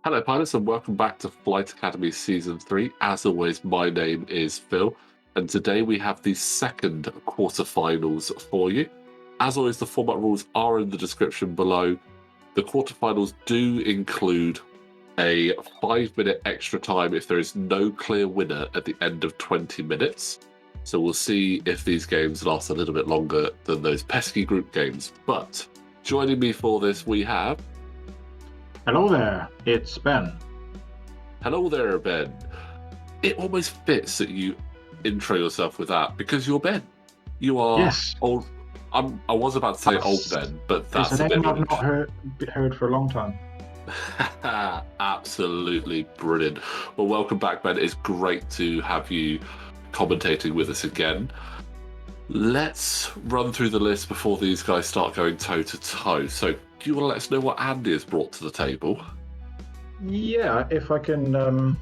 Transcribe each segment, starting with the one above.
Hello, pilots, and welcome back to Flight Academy Season 3. As always, my name is Phil, and today we have the second quarterfinals for you. As always, the format rules are in the description below. The quarterfinals do include a 5-minute extra time if there is no clear winner at the end of 20 minutes. So we'll see if these games last a little bit longer than those pesky group games. But joining me for this, we have... Hello there, it's Ben. Hello there, Ben. It almost fits that you intro yourself with that because you're Ben. You are Yes. old. I was about to say old Ben, but that's it's a a bit name I've rude. not heard for a long time. Absolutely brilliant. Well, welcome back, Ben. It's great to have you commentating with us again. Let's run through the list before these guys start going toe to toe. So, do you want to let us know what Andy has brought to the table? Yeah, if I can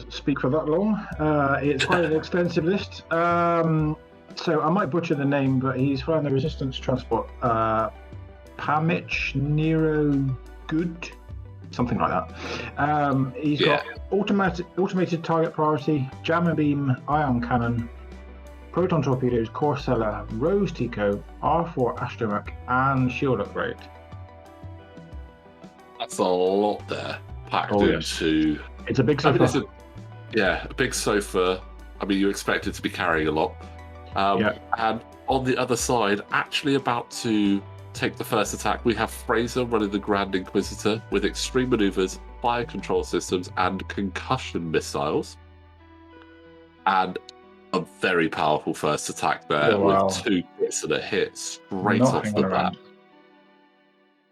speak for that long. It's quite an extensive list. So I might butcher the name, but he's flying the Resistance Transport. Pamich Nero Good, something like that. He's got automated target priority, jammer beam, ion cannon, proton torpedoes, Corsella, Rose Tico, R4 astromech, and shield upgrade. That's a lot there packed into. Yes. It's a big sofa. A big sofa. I mean, you expect it to be carrying a lot. And on the other side, actually about to take the first attack, we have Fraser running the Grand Inquisitor with extreme maneuvers, fire control systems, and concussion missiles. And a very powerful first attack there with 2 hits and a hit straight off the bat.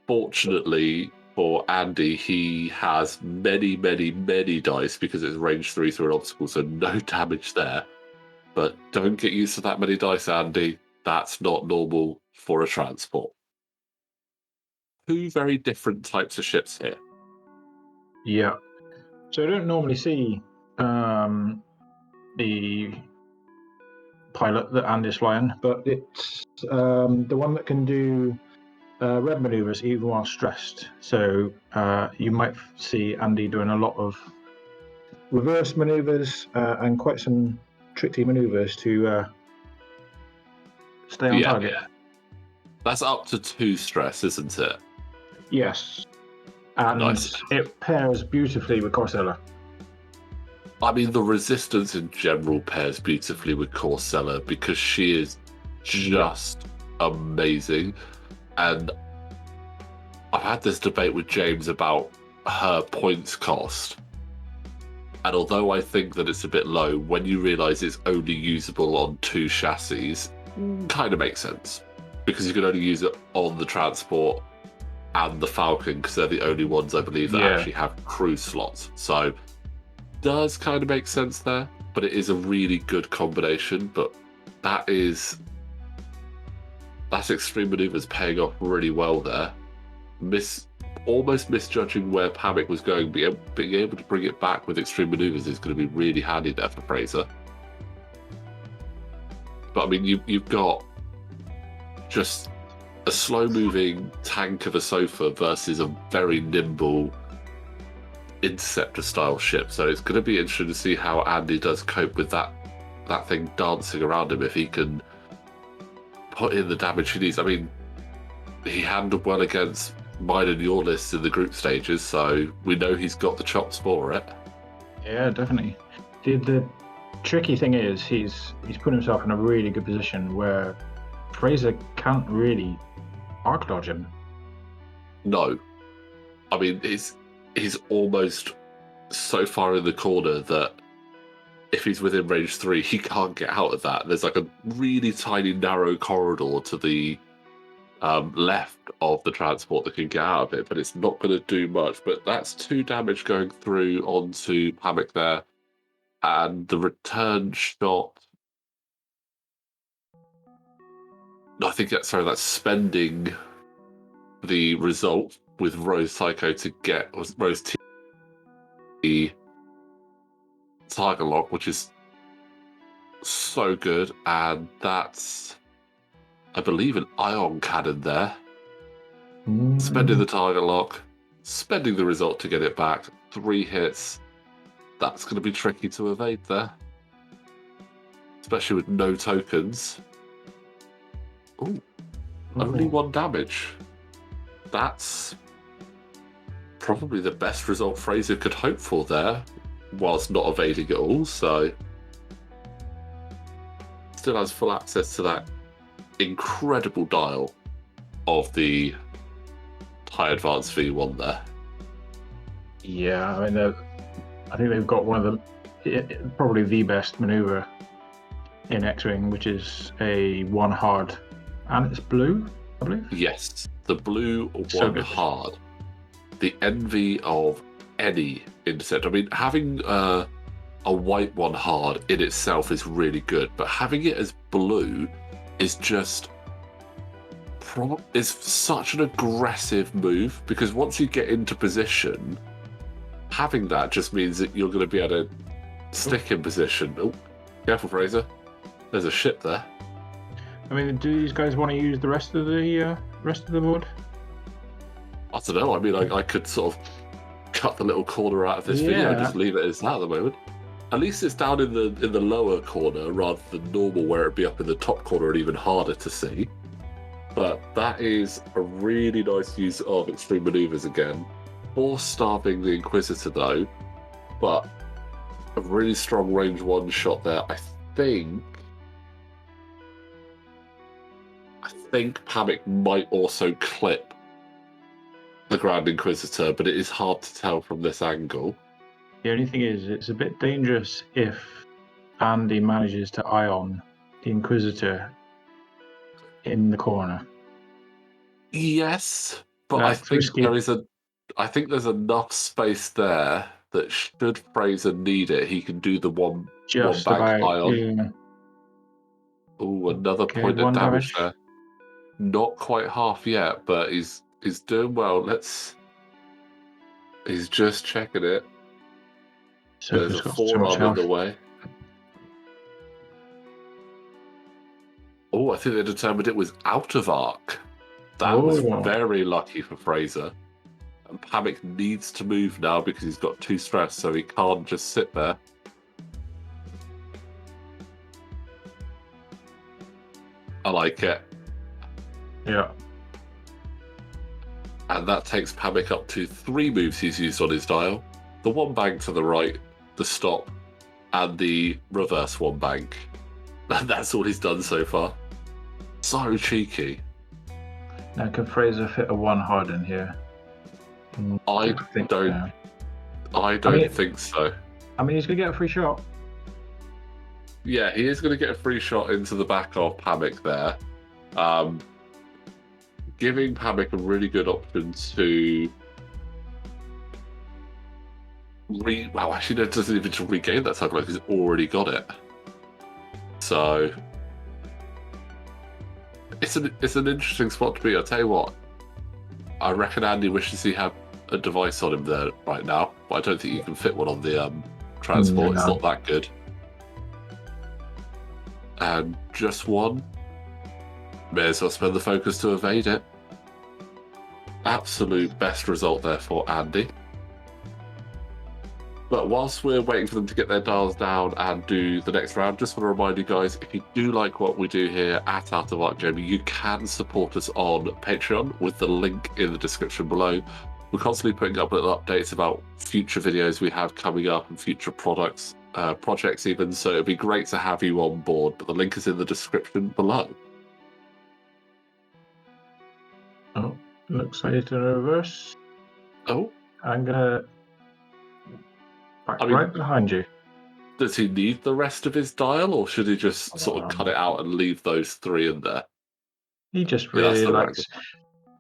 Fortunately for Andy, he has many dice because it's range 3 through an obstacle, so no damage there. But don't get used to that many dice, Andy. That's not normal for a transport. 2 very different types of ships here. Yeah. So I don't normally see the pilot that Andy's flying, but it's the one that can do red maneuvers even while stressed. So you might see Andy doing a lot of reverse maneuvers and quite some tricky maneuvers to stay on target. Yeah. That's up to 2 stress, isn't it? Yes. And nice. It pairs beautifully with Corsella. I mean, the Resistance in general pairs beautifully with Corsella because she is just amazing. And I've had this debate with James about her points cost. And although I think that it's a bit low, when you realise it's only usable on 2 chassis, kind of makes sense. Because you can only use it on the Transport and the Falcon, because they're the only ones, I believe, that actually have crew slots. So does kind of make sense there, but it is a really good combination. But that's extreme maneuvers paying off really well there. Almost misjudging where Pamic was going, being able to bring it back with extreme maneuvers is going to be really handy there for Fraser. But I mean, you've got just a slow-moving tank of a sofa versus a very nimble interceptor-style ship. So it's going to be interesting to see how Andy does cope with that thing dancing around him, if he can put in the damage he needs. I mean, he handled well against mine and your list in the group stages, so we know he's got the chops for it. Yeah, definitely. The tricky thing is he's put himself in a really good position where Fraser can't really arc dodge him. No. I mean, he's almost so far in the corner that if he's within range 3, he can't get out of that. There's like a really tiny narrow corridor to the left of the Transport that can get out of it, but it's not going to do much. But that's 2 damage going through onto Pamic there, and the return shot. No, I think that's spending the result with Rose Psycho to get Rose T target lock, which is so good, and that's, I believe, an ion cannon there. Spending the target lock, spending the result to get it back. 3 hits. That's going to be tricky to evade there, especially with no tokens. Ooh, only 1 damage. That's probably the best result Fraser could hope for there, whilst not evading it all. So still has full access to that incredible dial of the high advanced V1 there. Yeah, I mean, I think they've got one of probably the best maneuver in X-Wing, which is a 1 hard, and it's blue, I believe. Yes, the blue 1 So good. hard. The envy of any intercept. I mean, having a white 1 hard in itself is really good, but having it as blue is just is such an aggressive move, because once you get into position, having that just means that you're going to be able to stick in position. Oh, careful, Fraser. There's a ship there. I mean, do these guys want to use the rest of the board? I don't know. I mean, I could sort of cut the little corner out of this video and just leave it as that at the moment. At least it's down in the lower corner rather than normal, where it'd be up in the top corner and even harder to see. But that is a really nice use of extreme maneuvers again. 4 starving the Inquisitor though, but a really strong range 1 shot there. I think Pamic might also clip the Grand Inquisitor, but it is hard to tell from this angle. The only thing is, it's a bit dangerous if Andy manages to ion the Inquisitor in the corner. Yes, but That's risky. I think there's enough space there that should Fraser need it, he can do the one bank ion. Yeah. Oh, another point of damage there. Not quite half yet, but he's doing well. He's just checking it. So there's a forearm in the way. Oh, I think they determined it was out of arc. That was very lucky for Fraser. And Pamic needs to move now because he's got 2 stress, so he can't just sit there. I like it. Yeah. And that takes Pamic up to 3 moves he's used on his dial. The 1 bank to the right, the stop, and the reverse 1 bank. And that's all he's done so far. So cheeky. Now, can Fraser fit a 1 hard in here? I don't think so. I mean, he's going to get a free shot. Yeah, he is going to get a free shot into the back of Pamic there. Giving Pamic a really good option to actually, it doesn't even regain that target because he's already got it. So it's an interesting spot to be. I'll tell you what, I reckon Andy wishes he had a device on him there right now, but I don't think you can fit one on the transport. It's not that good. And just 1. May as well spend the focus to evade it. Absolute best result there for Andy. But whilst we're waiting for them to get their dials down and do the next round, just want to remind you guys, if you do like what we do here at Out of Arc Jamie, you can support us on Patreon with the link in the description below. We're constantly putting up little updates about future videos we have coming up and future projects even, so it'd be great to have you on board, but the link is in the description below. Oh, looks like it's in reverse. Oh. I'm gonna right behind you. Does he need the rest of his dial, or should he just sort of cut it out and leave those 3 in there? He just really likes.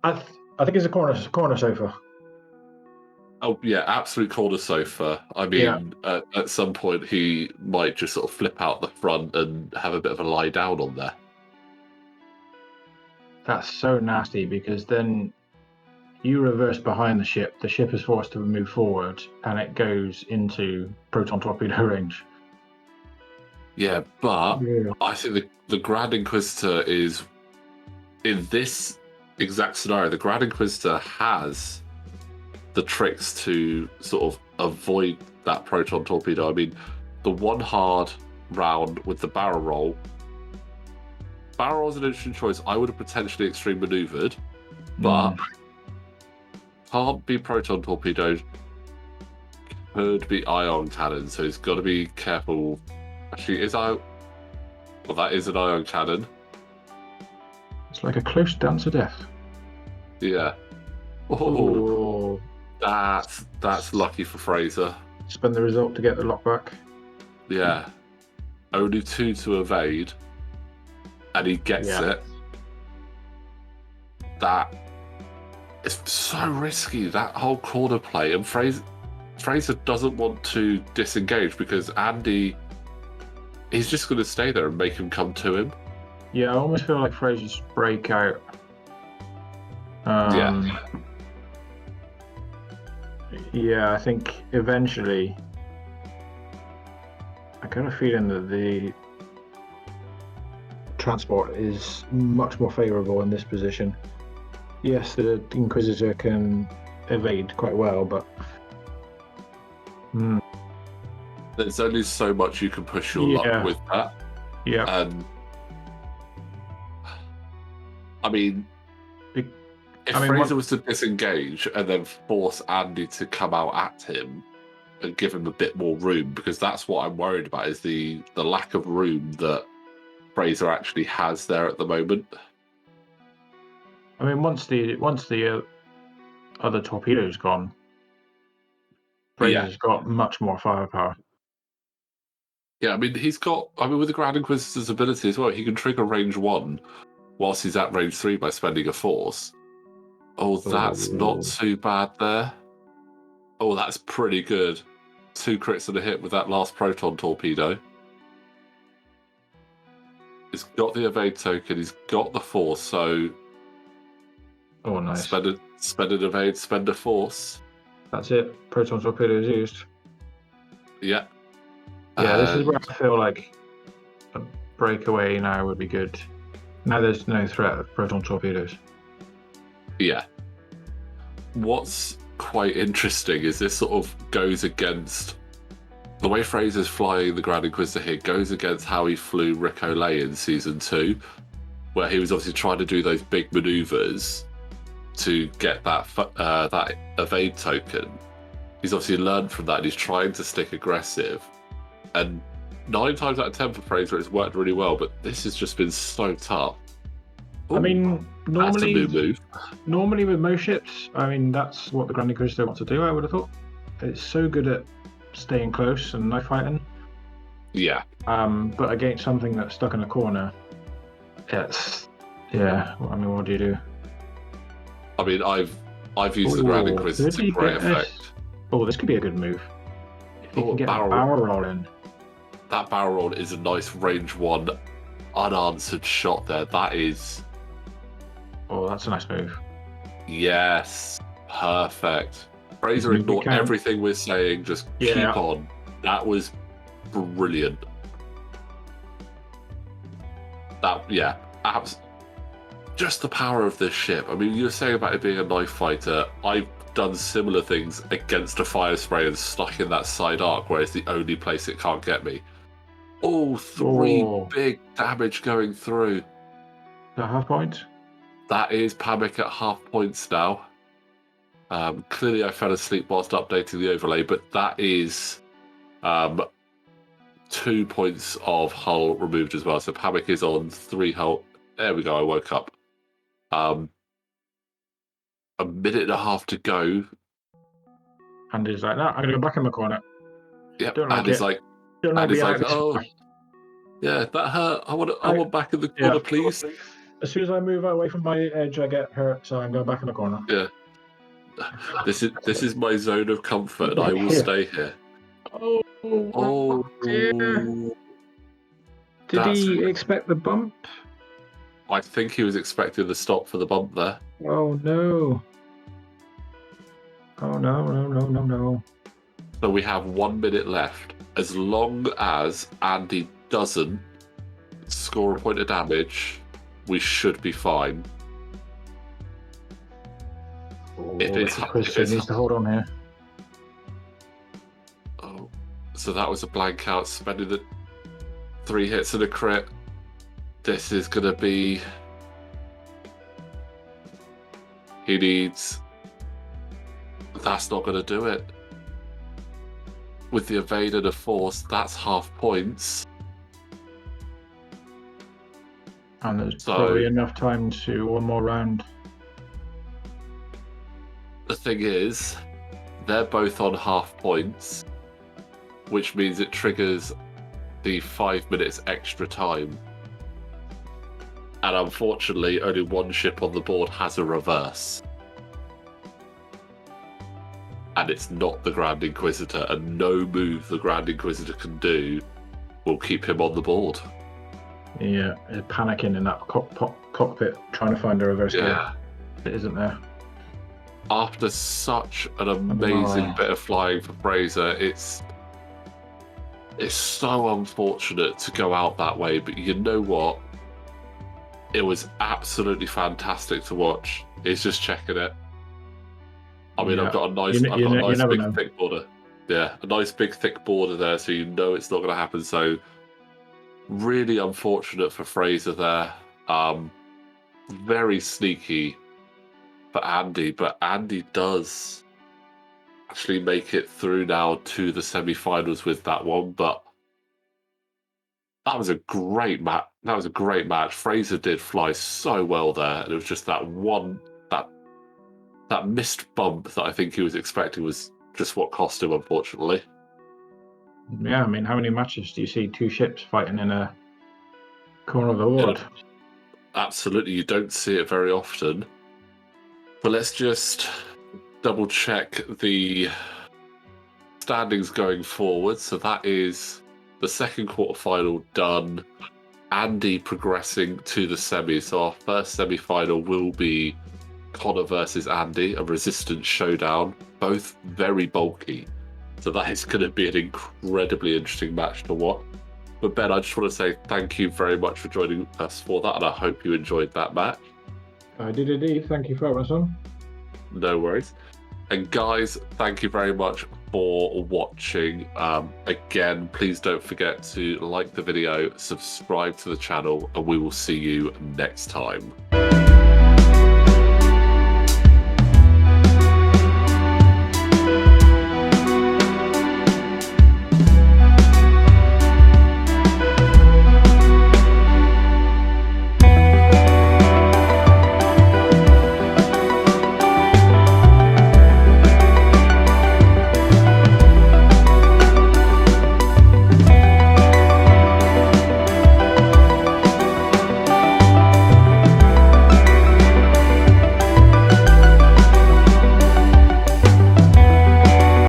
I think it's a corner sofa. Oh yeah, absolute corner sofa. I mean, at some point he might just sort of flip out the front and have a bit of a lie down on there. That's so nasty, because then you reverse behind the ship is forced to move forward, and it goes into proton torpedo range. Yeah, but Yeah. I think the Grand Inquisitor is, in this exact scenario, the Grand Inquisitor has the tricks to sort of avoid that proton torpedo. I mean, the one hard round with the barrel roll. Barrel roll is an interesting choice. I would have potentially extreme maneuvered, but can't be proton torpedoed. Could be ion cannon, so he's got to be careful. Actually, well, that is an ion cannon. It's like a close dance to death. Yeah. Oh, that's lucky for Fraser. Spend the result to get the lock back. Yeah. Only 2 to evade, and he gets it. That is so risky, that whole corner play. And Fraser doesn't want to disengage because Andy, he's just going to stay there and make him come to him. Yeah, I almost feel like Fraser's breakout. Yeah, I think eventually I got a feeling that the transport is much more favourable in this position. Yes, the Inquisitor can evade quite well, but there's only so much you can push your luck with that. Yeah. And I mean, if Fraser was to disengage and then force Andy to come out at him and give him a bit more room, because that's what I'm worried about, is the lack of room that Fraser actually has there at the moment. I mean, once the other torpedo's gone, Fraser's got much more firepower. Yeah, I mean, with the Grand Inquisitor's ability as well, he can trigger range 1 whilst he's at range 3 by spending a force. Oh, that's not too bad there. Oh, that's pretty good. 2 crits and a hit with that last proton torpedo. He's got the evade token, he's got the force, so... Oh, nice. Spend an evade, spend a force. That's it. Proton torpedo is used. Yeah. Yeah, this is where I feel like a breakaway now would be good. Now there's no threat of proton torpedoes. Yeah. What's quite interesting is this sort of goes against the way Fraser's flying the Grand Inquisitor here, goes against how he flew Rick Olay in season 2, where he was obviously trying to do those big maneuvers to get that evade token. He's obviously learned from that, and he's trying to stick aggressive. And 9 times out of 10 for Fraser, it's worked really well, but this has just been so tough. Ooh, I mean, that's a new move. Normally with most ships, I mean, that's what the Grand Inquisitor wants to do, I would have thought. It's so good at staying close and knife fighting. Yeah. But against something that's stuck in a corner, it's... Yeah, I mean, what do you do? I mean, I've used the Grand Inquisitor to great effect. Oh, this could be a good move. If you can get a barrel roll in. That barrel roll is a nice range 1 unanswered shot there. That is... Oh, that's a nice move. Yes. Perfect. Fraser, ignore everything we're saying. Just keep on. That was brilliant. Just the power of this ship. I mean, you were saying about it being a knife fighter. I've done similar things against a fire spray and stuck in that side arc, where it's the only place it can't get me. Oh, 3 big damage going through. Is that half point? That is Pamic at half points now. Clearly I fell asleep whilst updating the overlay, but that is 2 points of hull removed as well. So Pamic is on 3 hull. There we go, I woke up. A minute and a half to go. And he's like, no, I'm going to go back in the corner. Yep, and he's like, oh, yeah, that hurt. I want back in the corner, please. As soon as I move away from my edge, I get hurt, so I'm going back in the corner. Yeah. This is my zone of comfort, and I will stay here. Oh dear. Did he expect the bump? I think he was expecting the stop for the bump there. Oh no. Oh no. So we have 1 minute left. As long as Andy doesn't score a point of damage, we should be fine. If Fraser needs to hold on here. Oh, so that was a blank out, spending the 3 hits and a crit. This is going to be... He needs... That's not going to do it. With the evade and a force, that's half points. And there's probably enough time to one more round. The thing is, they're both on half points, which means it triggers the 5 minutes extra time. And unfortunately, only one ship on the board has a reverse. And it's not the Grand Inquisitor, and no move the Grand Inquisitor can do will keep him on the board. Yeah, he's panicking in that cockpit, trying to find a reverse gear. It isn't there. After such an amazing bit of flying for Fraser, it's so unfortunate to go out that way, but you know what? It was absolutely fantastic to watch. He's just checking it. I mean, I've got a nice, big thick border. Yeah, a nice big thick border there, so you know it's not going to happen. So, really unfortunate for Fraser there. Very sneaky for Andy, but Andy does actually make it through now to the semi-finals with that one. But that was a great match. That was a great match. Fraser did fly so well there, and it was just that one that missed bump that I think he was expecting was just what cost him, unfortunately. Yeah, I mean, how many matches do you see 2 ships fighting in a corner of the world? Absolutely, you don't see it very often. But let's just double check the standings going forward. So that is the second quarterfinal done. Andy progressing to the semis. So our first semi-final will be Connor versus Andy, a resistance showdown. Both very bulky. So that is going to be an incredibly interesting match to watch. But Ben, I just want to say thank you very much for joining us for that, and I hope you enjoyed that match. I did indeed. Thank you for having us on. No worries. And guys, thank you very much for watching. Again, please don't forget to like the video, subscribe to the channel, and we will see you next time.